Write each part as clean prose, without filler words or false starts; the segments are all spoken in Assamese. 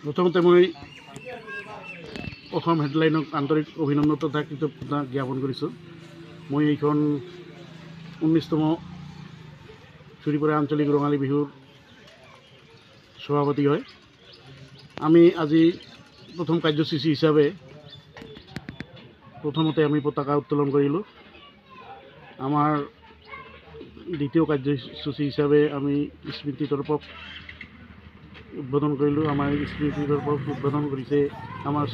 প্ৰথমতে মই অসম হেডলাইনক আন্তৰিক অভিনন্দন তথা কৃতজ্ঞতা জ্ঞাপন কৰিছোঁ। মই এইখন 19তম চুৰিপৰা আঞ্চলিক ৰঙালী বিহুৰ সভাপতি হয়। আমি আজি প্ৰথম কাৰ্যসূচী হিচাপে প্ৰথমতে আমি পতাকা উত্তোলন কৰিলোঁ। আমাৰ দ্বিতীয় কাৰ্যসূচী হিচাপে আমি স্মৃতি তৰ্পক উদ্বোধন কৰিলোঁ। আমাৰ স্মৃতি তৰ্পক উদ্বোধন কৰিছে আমাৰ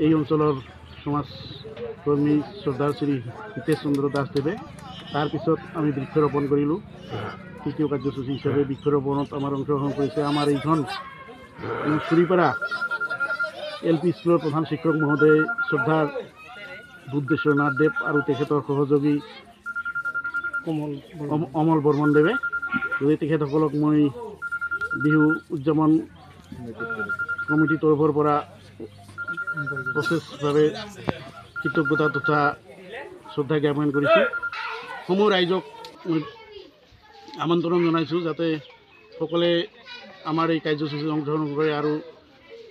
এই অঞ্চলৰ সমাজকৰ্মী শ্ৰদ্ধাৰ শ্ৰী হিতেশ চন্দ্ৰ দাসদেৱে। তাৰপিছত আমি বৃক্ষৰোপণ কৰিলোঁ। তৃতীয় কাৰ্যসূচী হিচাপে বৃক্ষৰোপণত আমাৰ অংশগ্ৰহণ কৰিছে আমাৰ এইখন চুৰিপাৰা LP স্কুলৰ প্ৰধান শিক্ষক মহোদয় শ্ৰদ্ধাৰ বুদ্ধেশ্বৰ নাথদেৱ আৰু তেখেতৰ সহযোগী অমল বৰ্মন দেৱে। গতিকে তেখেতসকলক মই বিহু উদযাপন কমিটিৰ তৰফৰ পৰা বিশেষভাৱে কৃতজ্ঞতা তথা শ্ৰদ্ধা জ্ঞাপন কৰিছোঁ। সমূহ ৰাইজক মই আমন্ত্ৰণ জনাইছোঁ যাতে সকলোৱে আমাৰ এই কাৰ্যসূচীত অংশগ্ৰহণ কৰে আৰু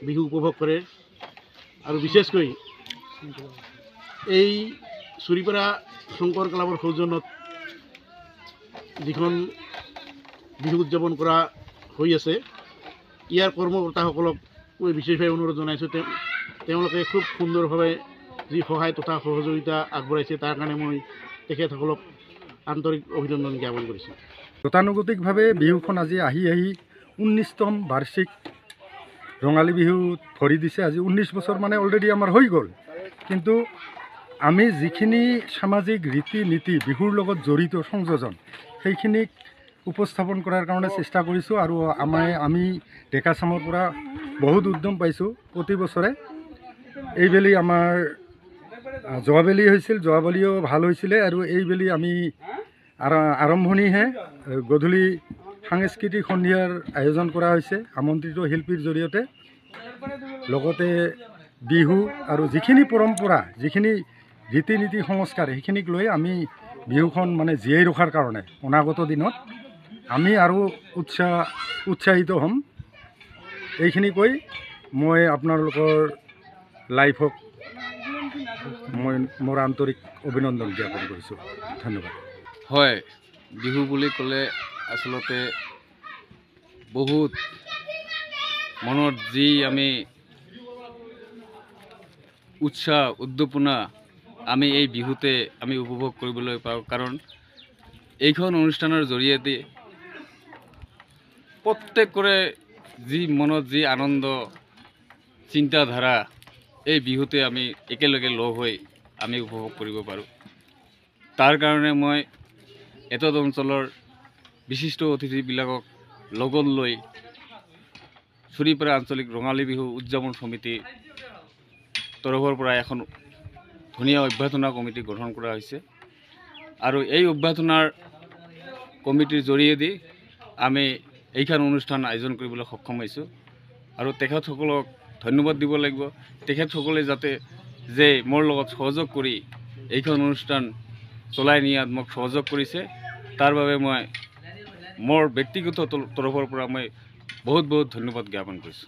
বিহু উপভোগ কৰে। আৰু বিশেষকৈ এই চুৰিপাৰা শংকৰ ক্লাবৰ সৌজন্যত যিখন বিহু উদযাপন কৰা হৈ আছে, ইয়াৰ কৰ্মকৰ্তাসকলক মই বিশেষভাৱে অনুৰোধ জনাইছোঁ। তেওঁলোকে খুব সুন্দৰভাৱে যি সহায় তথা সহযোগিতা আগবঢ়াইছে তাৰ কাৰণে মই তেখেতসকলক আন্তৰিক অভিনন্দন জ্ঞাপন কৰিছোঁ। গতানুগতিকভাৱে বিহুখন আজি আহি 19তম বাৰ্ষিক ৰঙালী বিহুত ভৰি দিছে। আজি 19 বছৰ মানে অলৰেডি আমাৰ হৈ গ'ল। কিন্তু আমি যিখিনি সামাজিক ৰীতি নীতি বিহুৰ লগত জড়িত সংযোজন সেইখিনিক উপস্থাপন কৰাৰ কাৰণে চেষ্টা কৰিছোঁ। আৰু আমি ডেকাচামৰ পৰা বহুত উদ্যম পাইছোঁ। প্ৰতি বছৰে এইবেলি আমাৰ যোৱাবেলি হৈছিল, যোৱাবেলিও ভাল হৈছিলে আৰু এইবেলি আমি আৰম্ভণিহে গধূলি সাংস্কৃতিক সন্ধিয়াৰ আয়োজন কৰা হৈছে আমন্ত্ৰিত শিল্পীৰ জৰিয়তে। লগতে বিহু আৰু যিখিনি পৰম্পৰা, যিখিনি ৰীতি নীতি সংস্কাৰ সেইখিনিক লৈ আমি বিহুখন মানে জীয়াই ৰখাৰ কাৰণে অনাগত দিনত আমি আৰু উৎসাহিত হ'ম। এইখিনি কৈ মই আপোনালোকৰ লাইফক মই মোৰ আন্তৰিক অভিনন্দন জ্ঞাপন কৰিছোঁ। ধন্যবাদ। হয়, বিহু বুলি ক'লে আচলতে বহুত মনত যি আমি উৎসাহ উদ্দীপনা আমি এই বিহুতে আমি উপভোগ কৰিবলৈ পাওঁ। কাৰণ এইখন অনুষ্ঠানৰ জৰিয়তে প্ৰত্যেকৰে যি মনত যি আনন্দ চিন্তাধাৰা এই বিহুতে আমি একেলগে লগ হৈ আমি উপভোগ কৰিব পাৰোঁ। তাৰ কাৰণে মই এতদ অঞ্চলৰ বিশিষ্ট অতিথিবিলাকক লগত লৈ চুৰিপাৰা আঞ্চলিক ৰঙালী বিহু উদযাপন সমিতিৰ তৰফৰ পৰা এখন ধুনীয়া অভ্যৰ্থনা কমিটি গঠন কৰা হৈছে। আৰু এই অভ্যৰ্থনাৰ কমিটিৰ জৰিয়তে আমি এইখন অনুষ্ঠান আয়োজন কৰিবলৈ সক্ষম হৈছোঁ। আৰু তেখেতসকলক ধন্যবাদ দিব লাগিব। তেখেতসকলে যাতে যে মোৰ লগত সহযোগ কৰি এইখন অনুষ্ঠান চলাই নিয়াত মোক সহযোগ কৰিছে, তাৰ বাবে মই মোৰ ব্যক্তিগত তৰফৰ পৰা মই বহুত ধন্যবাদ জ্ঞাপন কৰিছোঁ।